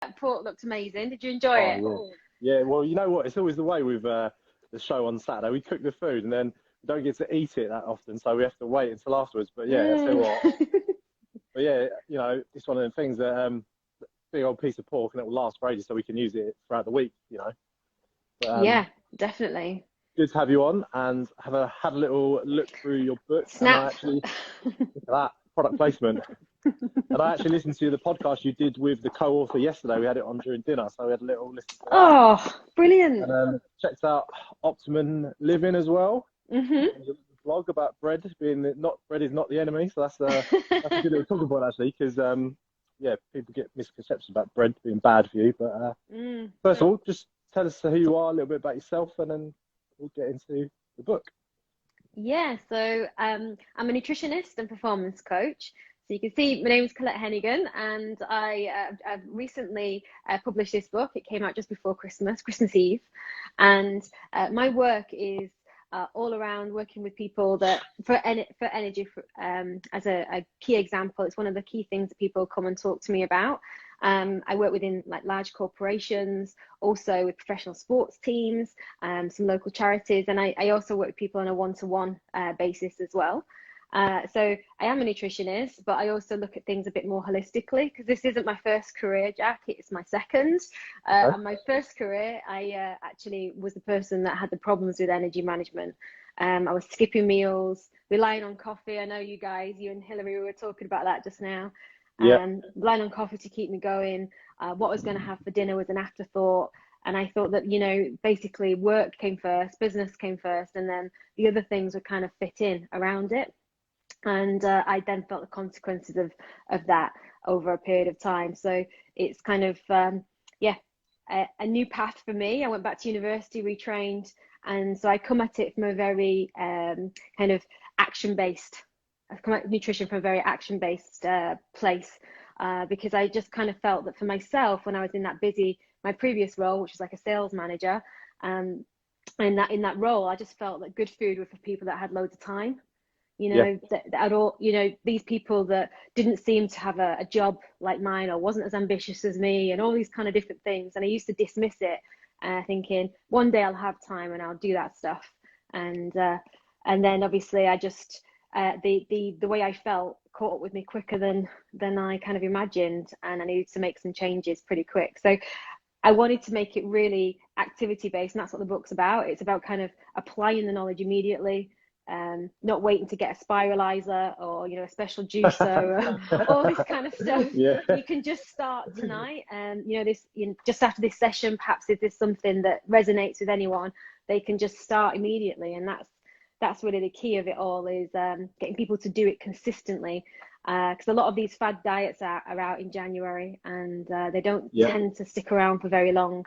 That pork looked amazing. Did you enjoy it? Oh, yeah. Yeah, well, you know what? It's always the way with the show on Saturday. We cook the food and then we don't get to eat it that often, so we have to wait until afterwards. But yeah, I tell you what. But yeah, you know, it's one of the things that big old piece of pork and it will last for ages, so we can use it throughout the week. You know. But, Yeah, definitely. good to have you on and have a little look through your book. And I Snap. actually look at that product placement. And I actually listened to the podcast you did with the co-author yesterday. We had it on during dinner, so we had a little listen to that. Oh, brilliant. And checked out Optimum Living as well. Mm-hmm. A blog about bread bread is not the enemy. So that's a good little talking point actually, because yeah, people get misconceptions about bread being bad for you. But first of all, just tell us who you are, a little bit about yourself, and then we'll get into the book. Yeah, so I'm a nutritionist and performance coach. So you can see my name is Colette Hennigan, and I've recently published this book. It came out just before Christmas Eve, and my work is all around working with people that for energy. As a key example, it's one of the key things that people come and talk to me about. I work within like large corporations, also with professional sports teams, some local charities, and I also work with people on a one-to-one basis as well. So I am a nutritionist, but I also look at things a bit more holistically, because this isn't my first career, Jack, it's my second. And my first career, I actually was the person that had the problems with energy management. I was skipping meals, relying on coffee. I know you guys, you and Hillary, we were talking about that just now. Relying on coffee to keep me going. What I was going to have for dinner was an afterthought. And I thought that, you know, basically work came first, business came first, and then the other things would kind of fit in around it. And I then felt the consequences of that over a period of time. So it's kind of, a new path for me. I went back to university, retrained. And so I come at it from a very kind of action-based, I come at nutrition from a very action-based place, because I just kind of felt that for myself, when I was in that my previous role, which was like a sales manager, in that role, I just felt that good food was for people that had loads of time. You know, that all, you know, these people that didn't seem to have a job like mine, or wasn't as ambitious as me, and all these kind of different things. And I used to dismiss it, thinking one day I'll have time and I'll do that stuff. And then obviously I just, the way I felt caught up with me quicker than I kind of imagined, and I needed to make some changes pretty quick. So I wanted to make it really activity based, and that's what the book's about. It's about kind of applying the knowledge immediately. Not waiting to get a spiralizer or, you know, a special juicer or all this kind of stuff. You can just start tonight, and you know, just after this session, perhaps if there's something that resonates with anyone, they can just start immediately. And that's really the key of it all, is getting people to do it consistently, because a lot of these fad diets are out in January, and they don't tend to stick around for very long.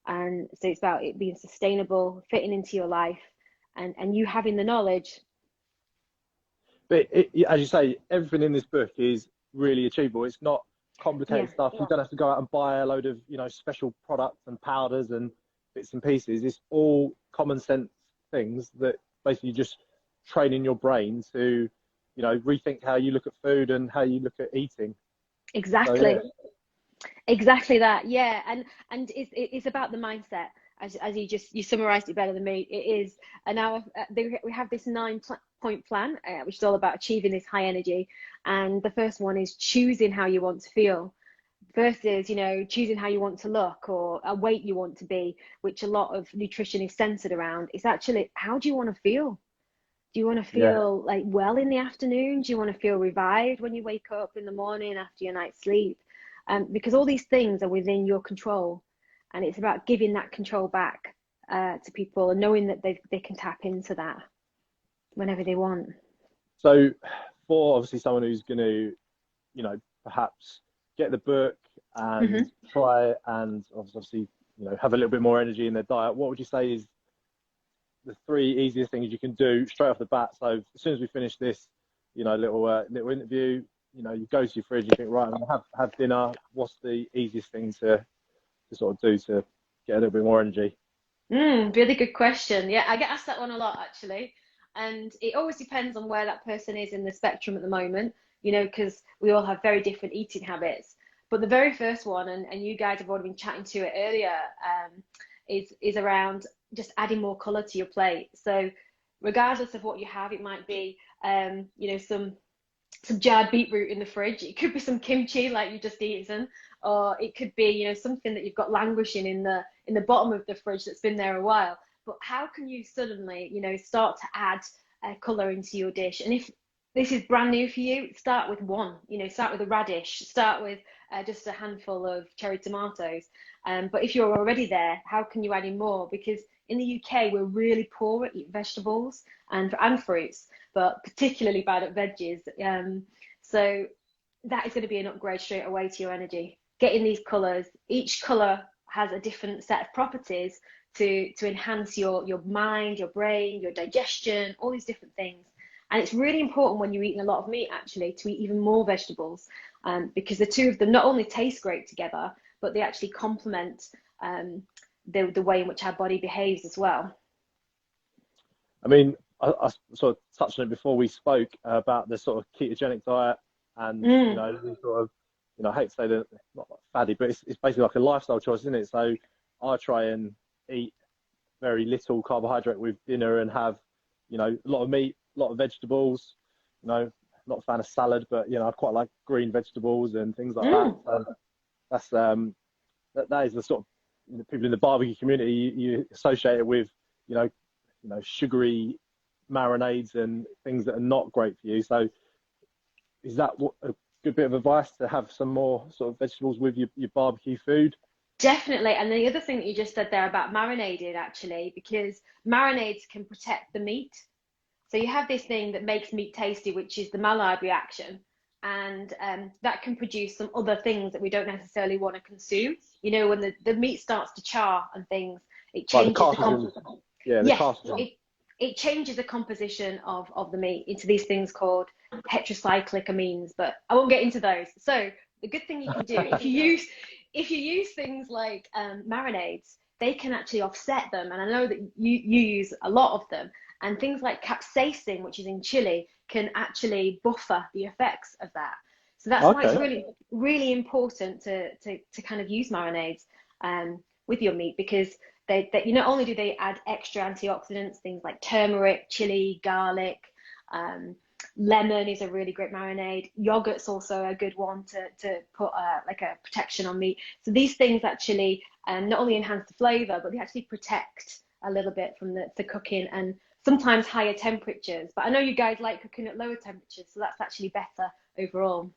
And so it's about it being sustainable, fitting into your life, and you having the knowledge. But as you say, everything in this book is really achievable. It's not complicated stuff. You don't have to go out and buy a load of, you know, special products and powders and bits and pieces. It's all common sense things that basically just training your brain to, you know, rethink how you look at food and how you look at eating. Exactly. So, exactly that. Yeah. And it's about the mindset. As you summarized it better than me. It is. And now we have this 9-point plan, which is all about achieving this high energy. And the first one is choosing how you want to feel, versus, you know, choosing how you want to look or a weight you want to be, which a lot of nutrition is centered around. It's actually, how do you want to feel? Do you want to feel like well in the afternoon? Do you want to feel revived when you wake up in the morning after your night's sleep? Because all these things are within your control. And it's about giving that control back to people, and knowing that they can tap into that whenever they want. So for obviously someone who's going to, you know, perhaps get the book and try and obviously, you know, have a little bit more energy in their diet, what would you say is the 3 easiest things you can do straight off the bat? So as soon as we finish this, you know, little interview, you know, you go to your fridge, you think, right, I'm going to have dinner. What's the easiest thing to sort of do to get a little bit more energy? Really good question. Yeah, I get asked that one a lot, actually. And it always depends on where that person is in the spectrum at the moment, you know, because we all have very different eating habits. But the very first one, and you guys have already been chatting to it earlier, is around just adding more colour to your plate. So regardless of what you have, it might be you know, some jarred beetroot in the fridge. It could be some kimchi like you just eaten, or it could be, you know, something that you've got languishing in the bottom of the fridge that's been there a while. But how can you suddenly, you know, start to add colour into your dish? And if this is brand new for you, start with one. You know, start with a radish, start with just a handful of cherry tomatoes. But if you're already there, how can you add in more? Because in the UK, we're really poor at eating vegetables and fruits, but particularly bad at veggies. So that is going to be an upgrade straight away to your energy. Getting these colours, each colour has a different set of properties to enhance your mind, your brain, your digestion, all these different things. And it's really important when you're eating a lot of meat, actually, to eat even more vegetables, because the two of them not only taste great together, but they actually complement the way in which our body behaves as well. I mean, I sort of touched on it before we spoke about the sort of ketogenic diet, and you know, the sort of, you know, I hate to say that, not like faddy, but it's basically like a lifestyle choice, isn't it? So I try and eat very little carbohydrate with dinner and have, you know, a lot of meat, a lot of vegetables. You know, not a fan of salad, but you know, I quite like green vegetables and things like that. So that's that is the sort of, you know, people in the barbecue community you associate it with, you know, sugary marinades and things that are not great for you. So is that a good bit of advice, to have some more sort of vegetables with your barbecue food? Definitely. And the other thing that you just said there about marinated, actually, because marinades can protect the meat. So you have this thing that makes meat tasty, which is the Maillard reaction. And that can produce some other things that we don't necessarily want to consume. You know, when the meat starts to char and things, it changes it changes the composition of the meat into these things called heterocyclic amines, but I won't get into those. So the good thing you can do, if you use things like marinades, they can actually offset them. And I know that you use a lot of them. And things like capsaicin, which is in chili, can actually buffer the effects of that. So that's why it's really, really important to kind of use marinades with your meat, because they you not only do they add extra antioxidants, things like turmeric, chili, garlic, lemon is a really great marinade. Yogurt's also a good one to put like a protection on meat. So these things actually not only enhance the flavor, but they actually protect a little bit from the cooking and sometimes higher temperatures. But I know you guys like cooking at lower temperatures, so that's actually better overall.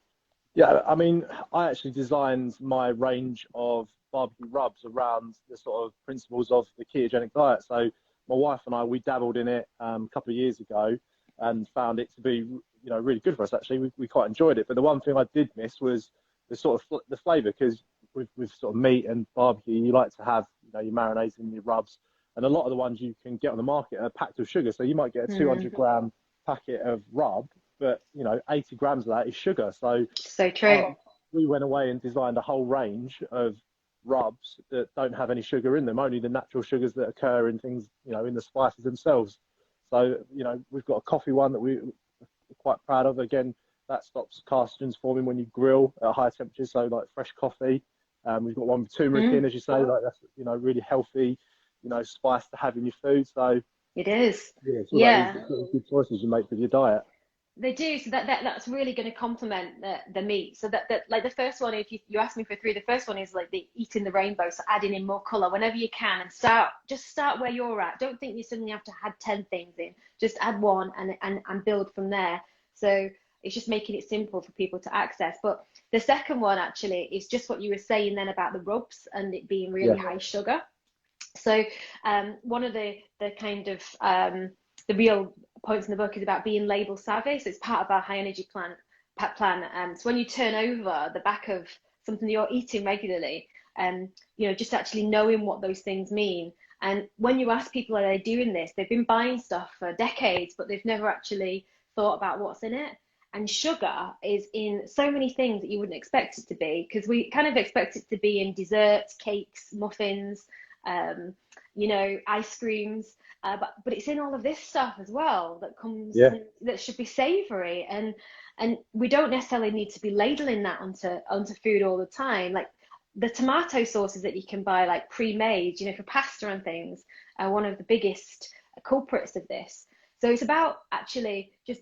Yeah, I mean, I actually designed my range of barbecue rubs around the sort of principles of the ketogenic diet. So my wife and I, we dabbled in it a couple of years ago and found it to be, you know, really good for us. Actually, we quite enjoyed it. But the one thing I did miss was the sort of the flavour, because with sort of meat and barbecue, you like to have, you know, your marinades and your rubs. And a lot of the ones you can get on the market are packed with sugar. So you might get a 200-gram packet of rub, but, you know, 80 grams of that is sugar. So true. We went away and designed a whole range of rubs that don't have any sugar in them, only the natural sugars that occur in things, you know, in the spices themselves. So, you know, we've got a coffee one that we're quite proud of. Again, that stops carcinogens forming when you grill at high temperatures. So like fresh coffee. We've got one with turmeric in, as you say, like that's, you know, really healthy, you know, spice to have in your food. So it is. Yeah. Good choices you make with your diet. They do. So that's really going to complement the meat. So that like the first one, if you asked me for three, the first one is like the eating the rainbow. So adding in more color whenever you can, and start where you're at. Don't think you suddenly have to add 10 things in. Just add one and build from there. So it's just making it simple for people to access. But the second one actually is just what you were saying then about the rubs and it being really high sugar. So one of the kind of the real points in the book is about being label savvy. So it's part of our high energy plan. So when you turn over the back of something you're eating regularly, you know, just actually knowing what those things mean. And when you ask people, are they doing this? They've been buying stuff for decades, but they've never actually thought about what's in it. And sugar is in so many things that you wouldn't expect it to be, because we kind of expect it to be in desserts, cakes, muffins, you know, ice creams, but it's in all of this stuff as well that comes that should be savory. And And we don't necessarily need to be labeling that onto food all the time. Like the tomato sauces that you can buy, like pre-made, you know, for pasta and things, are one of the biggest culprits of this. So it's about actually just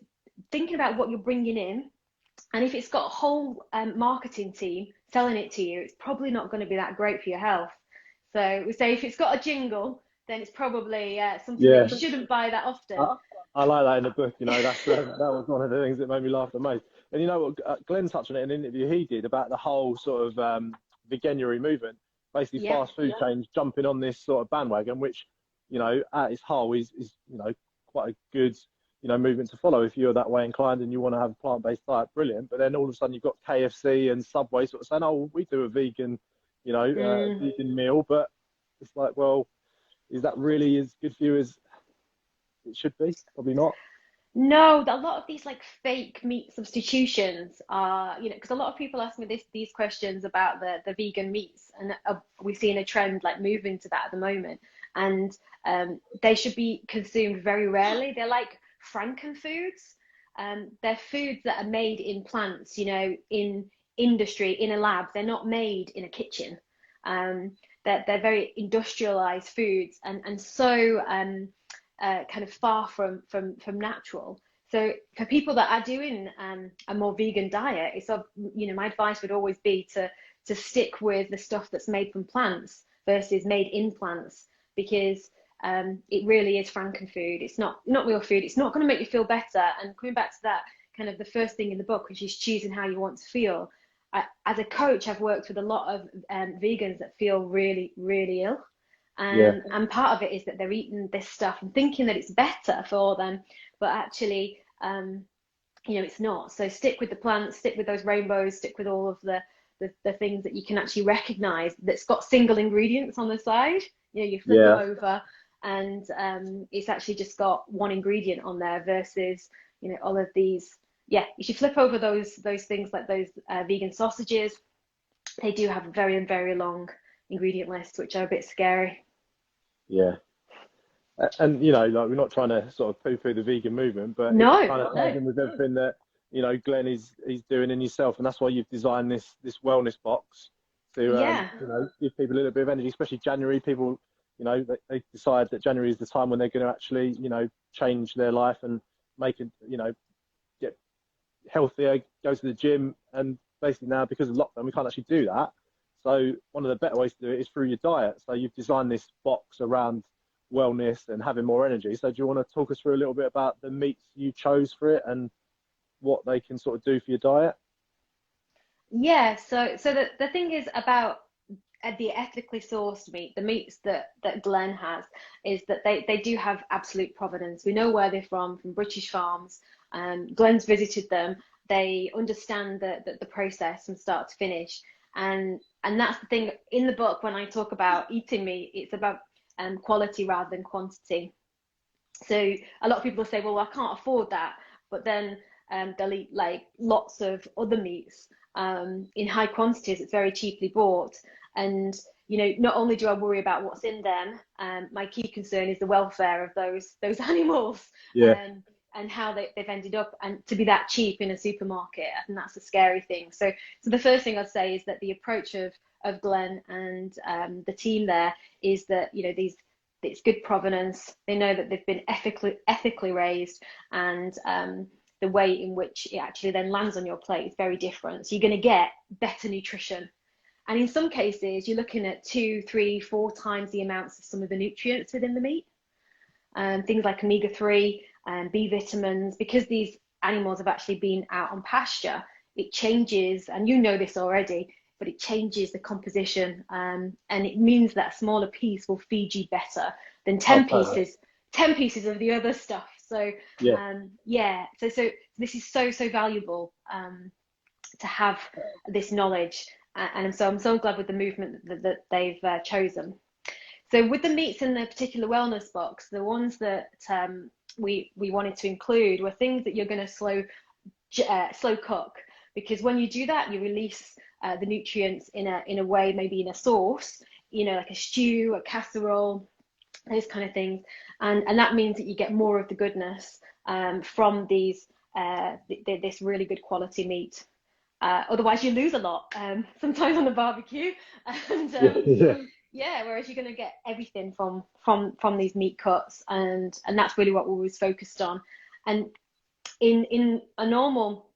thinking about what you're bringing in. And if it's got a whole marketing team selling it to you, it's probably not going to be that great for your health. So we say if it's got a jingle, then it's probably something that you shouldn't buy that often. I like that in the book. You know, that was one of the things that made me laugh the most. And you know what, Glen touched on it in an interview he did about the whole sort of veganuary movement, basically fast food chains jumping on this sort of bandwagon, which, you know, at its whole is you know, quite a good, you know, movement to follow if you're that way inclined and you want to have a plant-based diet. Brilliant. But then all of a sudden you've got KFC and Subway sort of saying, oh, we do a vegan, you know, vegan meal. But it's like, well, is that really as good for you as it should be? Probably not. No, a lot of these like fake meat substitutions are, you know, because a lot of people ask me these questions about the vegan meats, and we're seeing a trend like moving to that at the moment. And they should be consumed very rarely. They're like frankenfoods. They're foods that are made in plants, you know, in industry, in a lab. They're not made in a kitchen. They're very industrialized foods, and so kind of far from natural. So for people that are doing a more vegan diet, it's, you know, my advice would always be to stick with the stuff that's made from plants versus made in plants, because it really is frankenfood. It's not real food. It's not going to make you feel better. And coming back to that, kind of the first thing in the book, which is choosing how you want to feel. As a coach, I've worked with a lot of vegans that feel really, really ill. And part of it is that they're eating this stuff and thinking that it's better for them, but actually, you know, it's not. So stick with the plants, stick with those rainbows, stick with all of the things that you can actually recognize that's got single ingredients on the side. You know, you flip it over and it's actually just got one ingredient on there versus, you know, all of these. Yeah, you should flip over those things like those vegan sausages. They do have a very, very long ingredient list, which are a bit scary. Yeah. And, you know, like, we're not trying to sort of poo-poo the vegan movement, but no, it kind of ties in with everything that, you know, Glen is doing in yourself. And that's why you've designed this wellness box to, you know, give people a little bit of energy, especially January. People, you know, they decide that January is the time when they're going to actually, you know, change their life and make it, you know, get healthier, go to the gym. And basically now, because of lockdown, we can't actually do that. So one of the better ways to do it is through your diet. So you've designed this box around wellness and having more energy. So do you want to talk us through a little bit about the meats you chose for it and what they can sort of do for your diet? Yeah, so the thing is about the ethically sourced meat, the meats that Glen has, is that they do have absolute provenance. We know where they're from British farms. Glen's visited them. They understand the process from start to finish. And that's the thing in the book. When I talk about eating meat, it's about quality rather than quantity. So a lot of people say, well, I can't afford that, but then they'll eat like lots of other meats in high quantities. It's very cheaply bought. And, you know, not only do I worry about what's in them, my key concern is the welfare of those animals. And how they've ended up and to be that cheap in a supermarket. And that's a scary thing. So the first thing I'd say is that the approach of Glen and the team there is that, you know, it's good provenance. They know that they've been ethically raised, and the way in which it actually then lands on your plate is very different. So you're going to get better nutrition. And in some cases, you're looking at 2, 3, 4 times the amounts of some of the nutrients within the meat. Things like omega-3 and B vitamins, because these animals have actually been out on pasture, it changes, and you know this already, but it changes the composition, and it means that a smaller piece will feed you better than 10 pieces of the other stuff. So so this is so valuable to have this knowledge, and so I'm so glad with the movement that they've chosen. So with the meats in the particular wellness box, the ones that we wanted to include were things that you're going to slow cook, because when you do that, you release the nutrients in a way, maybe in a sauce, you know, like a stew, a casserole, those kind of things, and that means that you get more of the goodness from these this really good quality meat. Otherwise, you lose a lot sometimes on the barbecue, and yeah, whereas you're going to get everything from these meat cuts, and that's really what we was focused on. And in a normal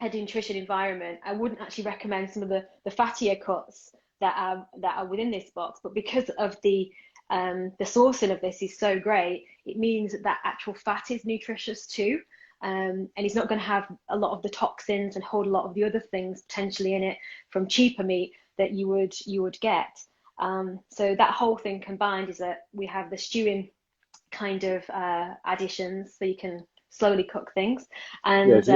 head nutrition environment, I wouldn't actually recommend some of the fattier cuts that are within this box, but because of the sourcing of this is so great, it means that actual fat is nutritious too. And it's not going to have a lot of the toxins and hold a lot of the other things potentially in it from cheaper meat that you would get. So that whole thing combined is that we have the stewing kind of additions, so you can slowly cook things. And let's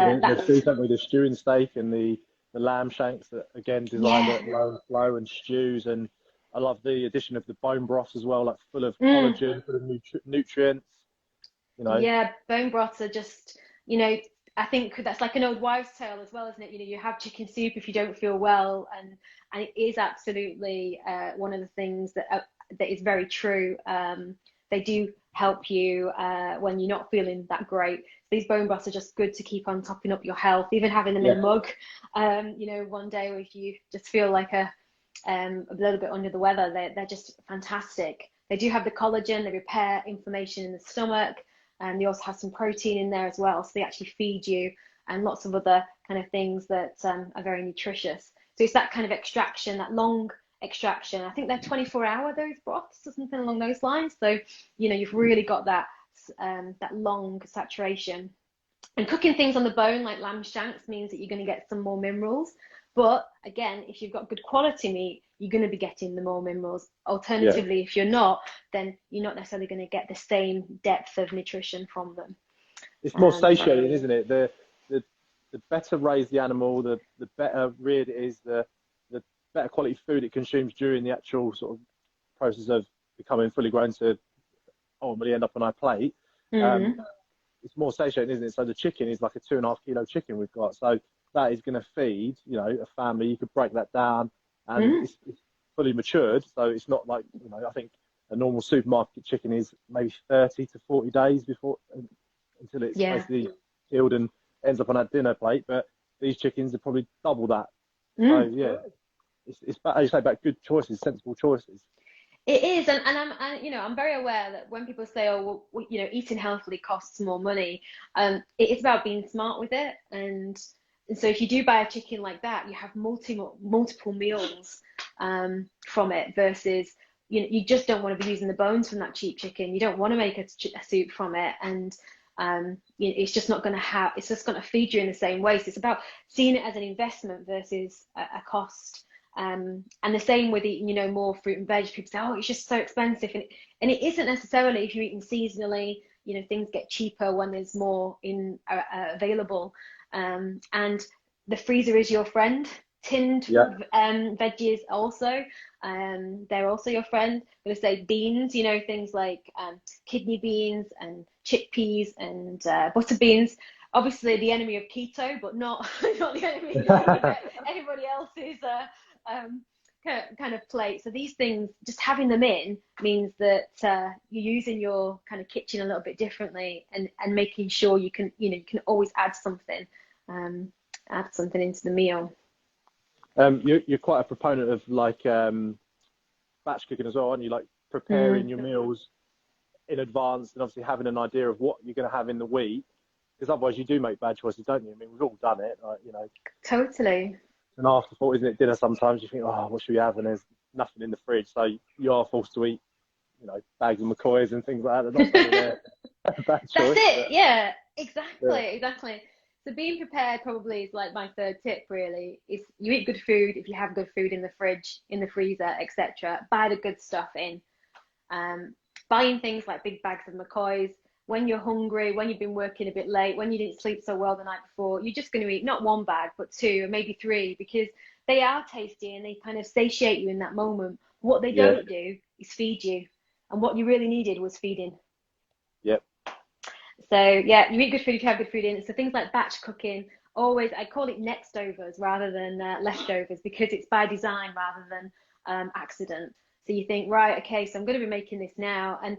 do something with the stewing steak and the lamb shanks that again designed at low and slow, and stews. And I love the addition of the bone broths as well, like full of collagen, full of nutrients. You know. Yeah, bone broths are just, you know, I think that's like an old wives' tale as well, isn't it? You know, you have chicken soup if you don't feel well, and it is absolutely one of the things that is very true. They do help you when you're not feeling that great. These bone broths are just good to keep on topping up your health, even having them in a mug. You know, one day if you just feel like a little bit under the weather, they're just fantastic. They do have the collagen, they repair inflammation in the stomach. And they also have some protein in there as well, so they actually feed you, and lots of other kind of things that are very nutritious. So it's that kind of extraction, that long extraction. I think they're 24-hour, those broths, or something along those lines. So, you know, you've really got that long saturation. And cooking things on the bone, like lamb shanks, means that you're going to get some more minerals. But again, if you've got good quality meat, you're going to be getting the more minerals. Alternatively, if you're not, then you're not necessarily going to get the same depth of nutrition from them. It's more satiating, isn't it? The better raised the animal, the better reared it is, the better quality food it consumes during the actual sort of process of becoming fully grown to ultimately end up on our plate. It's more satiating, isn't it? So the chicken is like a 2.5 kilo chicken we've got. So that is going to feed, you know, a family. You could break that down, and it's fully matured. So it's not like, you know, I think a normal supermarket chicken is maybe 30 to 40 days before until it's basically killed and ends up on that dinner plate. But these chickens are probably double that. So yeah, it's about, as you say, about good choices, sensible choices. It is, and I'm you know, I'm very aware that when people say, oh, well, you know, eating healthily costs more money, it's about being smart with it. And so if you do buy a chicken like that, you have multiple meals from it, versus, you know, you just don't want to be using the bones from that cheap chicken. You don't want to make a soup from it, and you know, it's just not going to have, it's just going to feed you in the same way. So it's about seeing it as an investment versus a cost. And the same with eating, you know, more fruit and veg. People say, oh, it's just so expensive, and it isn't necessarily. If you're eating seasonally, you know, things get cheaper when there's more available. And the freezer is your friend. Tinned veggies also, they're also your friend. I'm going to say beans, you know, things like kidney beans and chickpeas and butter beans. Obviously the enemy of keto, but not the enemy of anybody else's kind of plate. So these things, just having them in means that you're using your kind of kitchen a little bit differently, and making sure you can always add something into the meal. You're quite a proponent of like batch cooking as well, aren't you? Like preparing your meals in advance, and obviously having an idea of what you're going to have in the week, because otherwise you do make bad choices, don't you? I mean, we've all done it, like, you know. Totally. An afterthought, isn't it? Dinner sometimes you think, oh, what should we have? And there's nothing in the fridge, so you are forced to eat, you know, bags of McCoys and things like that. Not bad choice. That's it. Yeah, exactly. So being prepared probably is like my third tip, really. Is you eat good food if you have good food in the fridge, in the freezer, etc. Buy the good stuff in. Buying things like big bags of McCoys when you're hungry, when you've been working a bit late, when you didn't sleep so well the night before, you're just going to eat not one bag, but 2 or maybe 3, because they are tasty and they kind of satiate you in that moment. What they don't do is feed you. And what you really needed was feeding. Yep. So yeah, you eat good food if you have good food in. So things like batch cooking, always, I call it next overs rather than leftovers, because it's by design rather than accident. So you think, right, okay, so I'm going to be making this now. And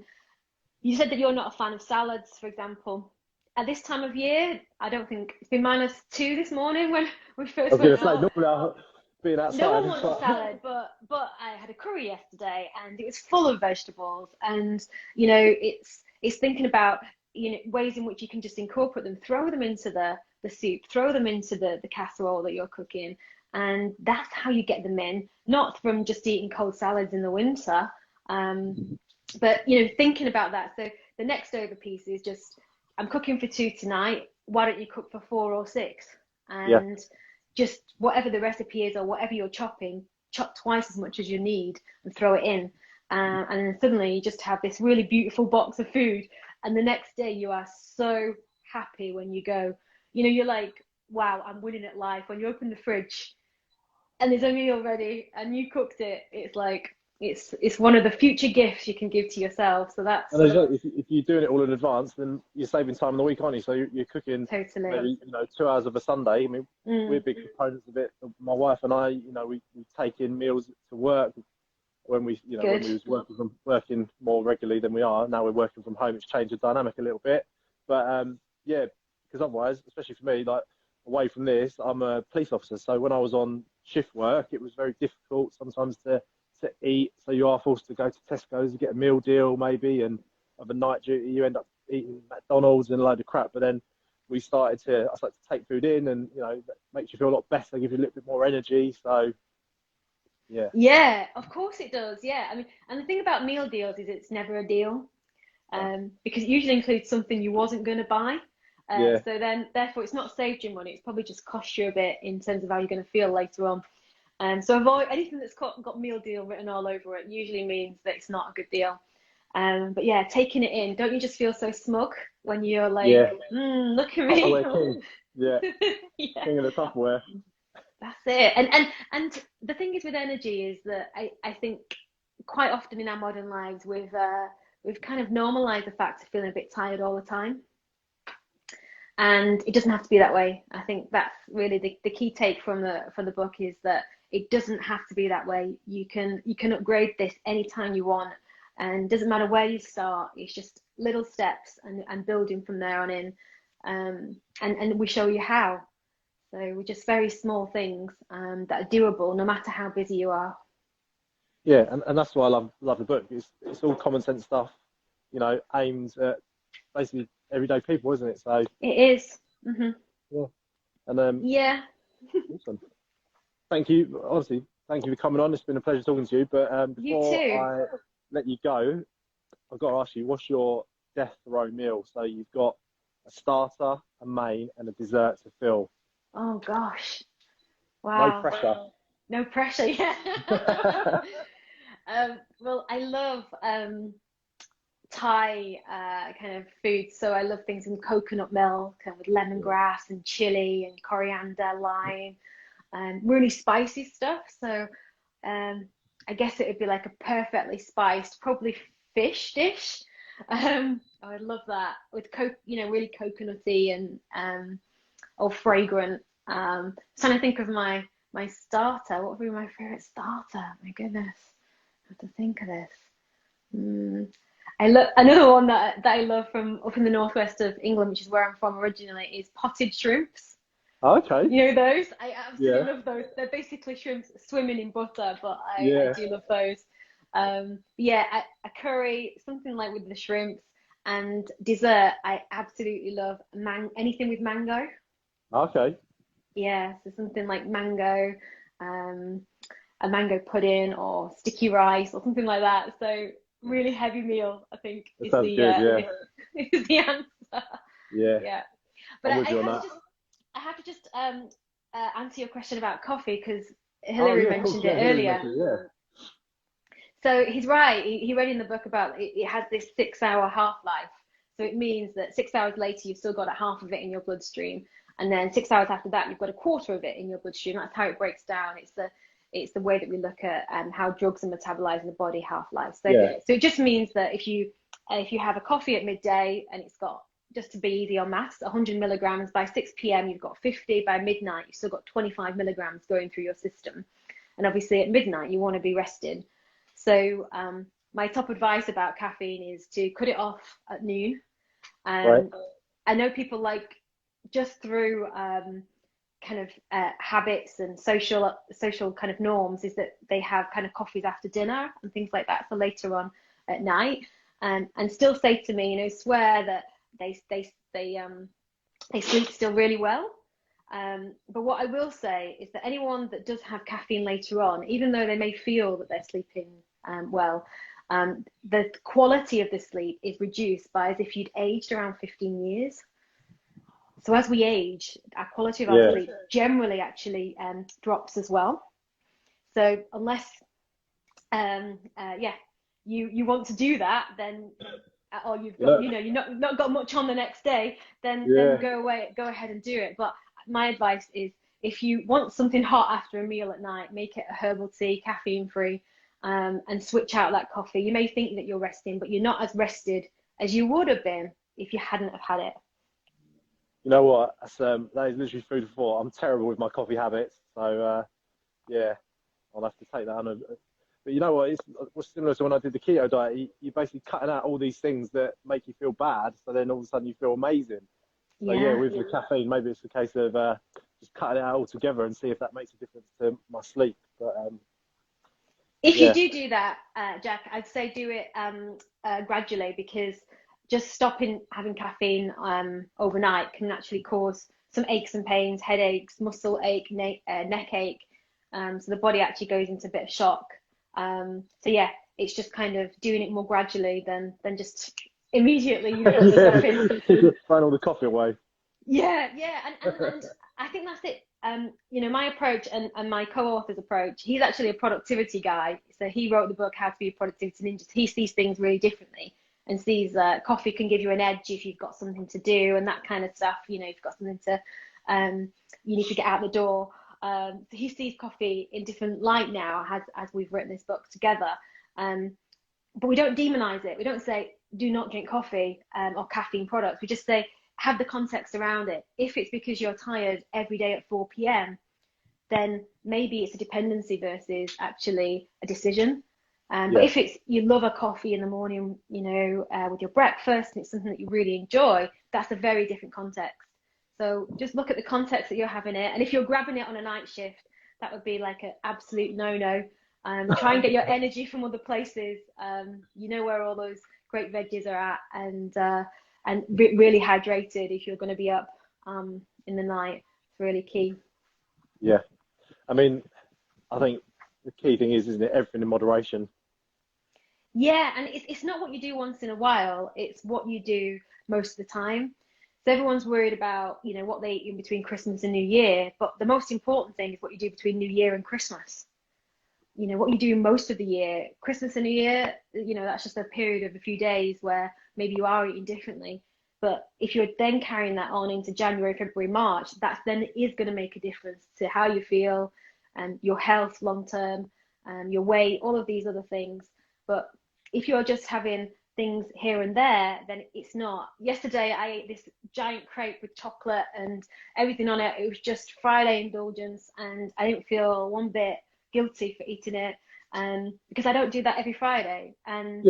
you said that you're not a fan of salads, for example. at this time of year, I don't think it's been -2 this morning when we I first was going went to say, out. normally being No outside, one wants a salad, but I had a curry yesterday, and it was full of vegetables. And you know, it's thinking about, you know, ways in which you can just incorporate them, throw them into the soup, throw them into the casserole that you're cooking, and that's how you get them in. Not from just eating cold salads in the winter, but you know, thinking about that. So the next over piece is just, I'm cooking for 2 tonight. Why don't you cook for 4 or 6? yeah. And just whatever the recipe is or whatever you're chopping, chop twice as much as you need and throw it in. And then suddenly you just have this really beautiful box of food. And the next day you are so happy when you go, you know, you're like, wow, I'm winning at life. When you open the fridge and there's a meal ready and you cooked it, it's like, it's one of the future gifts you can give to yourself. So that's And if you're doing it all in advance, then you're saving time in the week, aren't you? So you're cooking totally, maybe, you know, 2 hours of a Sunday. I mean, we're big proponents of it. My wife and I, you know, we take in meals to work when we, you know, good. when we was working more regularly than we are. Now we're working from home. It's changed the dynamic a little bit. But yeah, because otherwise, especially for me, like away from this, I'm a police officer. So when I was on shift work, it was very difficult sometimes to eat, so you are forced to go to Tesco's, you get a meal deal maybe, and of a night duty you end up eating McDonald's and a load of crap. But then I started to take food in, and you know, it makes you feel a lot better, give you a little bit more energy. So yeah, of course it does. Yeah, I mean, and the thing about meal deals is it's never a deal, because it usually includes something you wasn't going to buy. So then therefore it's not saved you money, it's probably just cost you a bit in terms of how you're going to feel later on. So avoid anything that's got meal deal written all over it. Usually means that it's not a good deal. But yeah, taking it in, don't you just feel so smug when you're like, look at me. King. Yeah. Yeah. King of the Tupperware. That's it. And the thing is with energy is that I think quite often in our modern lives we've kind of normalized the fact of feeling a bit tired all the time. And it doesn't have to be that way. I think that's really the key take from the book, is that it doesn't have to be that way. You can upgrade this anytime you want, and it doesn't matter where you start. It's just little steps and building from there on in. And we show you how. So we're just very small things that are doable no matter how busy you are. Yeah, and that's why I love the book. It's all common sense stuff, you know, aimed at basically everyday people, isn't it? So it is. Yeah. And yeah. Awesome. Thank you. Honestly, thank you for coming on. It's been a pleasure talking to you. But before I let you go, I've got to ask you, what's your death row meal? So you've got a starter, a main, and a dessert to fill. Oh gosh. Wow. No pressure. No pressure, yeah. Well, I love Thai kind of food. So I love things in coconut milk and with lemongrass and chili and coriander, lime, and really spicy stuff. So I guess it would be like a perfectly spiced, probably fish dish. I would love that with really coconutty and or fragrant. Trying to think of my starter. What would be my favorite starter? My goodness, I have to think of this. I love another one that I love from up in the northwest of England, which is where I'm from originally, is potted shrimps. Okay. You know those? I absolutely love those. They're basically shrimps swimming in butter, but I do love those. A curry, something like with the shrimps, and dessert. I absolutely love anything with mango. Okay. Yeah, so something like mango, a mango pudding or sticky rice or something like that. So really heavy meal, I think, is the answer. Yeah. But I have to just answer your question about coffee, because Hilary mentioned it earlier. So he's right. He read in the book about it has this 6-hour half-life. So it means that 6 hours later, you've still got half of it in your bloodstream. And then 6 hours after that, you've got a quarter of it in your bloodstream. That's how it breaks down. It's the way that we look at how drugs are metabolized in the body, half-life. So it just means that if you have a coffee at midday and it's got, just to be easy on maths, 100 milligrams, by 6 p.m. you've got 50. By midnight, you've still got 25 milligrams going through your system. And obviously at midnight, you want to be rested. So my top advice about caffeine is to cut it off at noon. I know people like just through kind of habits and social kind of norms is that they have kind of coffees after dinner and things like that for later on at night, and still say to me, you know, swear that they sleep still really well. But what I will say is that anyone that does have caffeine later on, even though they may feel that they're sleeping well, the quality of the sleep is reduced by as if you'd aged around 15 years. So as we age, our quality of our sleep generally actually drops as well. So unless, you want to do that, then, or you've got, you know, you're not got much on the next day, then go ahead and do it. But my advice is, if you want something hot after a meal at night, make it a herbal tea, caffeine free, and switch out that coffee. You may think that you're resting, but you're not as rested as you would have been if you hadn't have had it. You know what? That is literally food for thought. I'm terrible with my coffee habits, so yeah, I'll have to take that on. But you know what? It was similar to when I did the keto diet. You're basically cutting out all these things that make you feel bad, so then all of a sudden you feel amazing. So yeah, with the caffeine, maybe it's a case of just cutting it out altogether and see if that makes a difference to my sleep. But if you do that, Jack, I'd say do it gradually, because just stopping having caffeine overnight can actually cause some aches and pains, headaches, muscle ache, neck ache. So the body actually goes into a bit of shock. So yeah, it's just kind of doing it more gradually than just immediately, you know, throwing all the coffee away. Yeah, and I think that's it. You know, my approach and my co-author's approach, he's actually a productivity guy. So he wrote the book, How to Be a Productivity Ninja. He sees things really differently and sees coffee can give you an edge if you've got something to do and that kind of stuff. You know, if you've got something to, you need to get out the door. So he sees coffee in different light now as we've written this book together. But we don't demonize it. We don't say, do not drink coffee or caffeine products. We just say, have the context around it. If it's because you're tired every day at 4 p.m, then maybe it's a dependency versus actually a decision. But if it's, you love a coffee in the morning, you know, with your breakfast, and it's something that you really enjoy, that's a very different context. So just look at the context that you're having it. And if you're grabbing it on a night shift, that would be like an absolute no-no. Try and get your energy from other places. You know where all those great veggies are at, and really hydrated if you're going to be up in the night. It's really key. Yeah, I mean, I think the key thing is, isn't it, everything in moderation. Yeah, and it's not what you do once in a while, it's what you do most of the time. So everyone's worried about, you know, what they eat in between Christmas and New Year, but the most important thing is what you do between New Year and Christmas. You know, what you do most of the year. Christmas and New Year, you know, that's just a period of a few days where maybe you are eating differently. But if you're then carrying that on into January, February, March, that's then is going to make a difference to how you feel and your health long term, your weight, all of these other things. But if you're just having things here and there, then it's not. Yesterday, I ate this giant crepe with chocolate and everything on it. It was just Friday indulgence, and I didn't feel one bit guilty for eating it, because I don't do that every Friday, and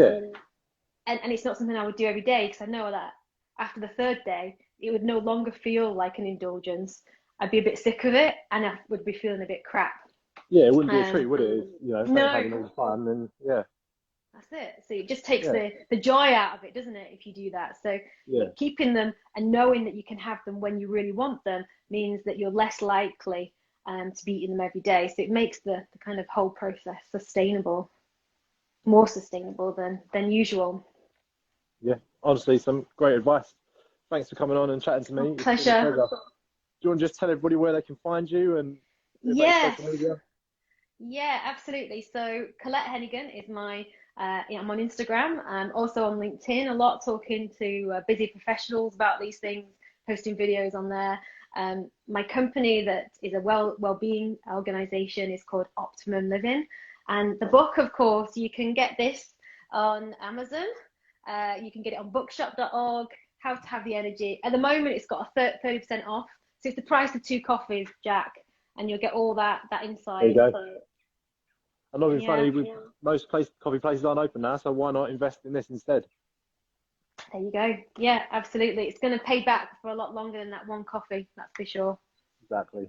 it's not something I would do every day, because I know that after the third day it would no longer feel like an indulgence. I'd be a bit sick of it and I would be feeling a bit crap. Yeah, it wouldn't be a treat, would it? You know, if no, having all the fun, then that's it. So it just takes the joy out of it, doesn't it, if you do that? So keeping them and knowing that you can have them when you really want them means that you're less likely to be eating them every day. So it makes the kind of whole process sustainable, more sustainable than usual. Yeah, honestly, some great advice. Thanks for coming on and chatting to me. Pleasure. Do you want to just tell everybody where they can find you and social media? Yeah, absolutely. So Colette Hennigan is my I'm on Instagram and also on LinkedIn a lot, talking to busy professionals about these things, posting videos on there. My company that is a well-being organization is called Optimum Living, and the book, of course, you can get this on Amazon. You can get it on bookshop.org. How to Have the Energy. At the moment, it's got a 30% off, so it's the price of 2 coffees, Jack, and you'll get all that insight. There you go. And not even funny, most coffee places aren't open now, so why not invest in this instead? There you go. Yeah, absolutely. It's going to pay back for a lot longer than that one coffee, that's for sure. Exactly.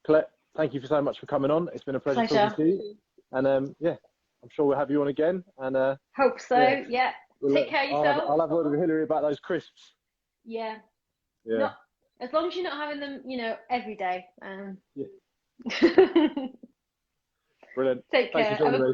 Colette, thank you so much for coming on. It's been a pleasure talking to you. And yeah, I'm sure we'll have you on again. And hope so. Yeah. Take care of yourself. I'll have a word with Hillary about those crisps. Yeah. Yeah. Not, as long as you're not having them, you know, every day. Yeah. Brilliant. Take care. Thanks for joining me.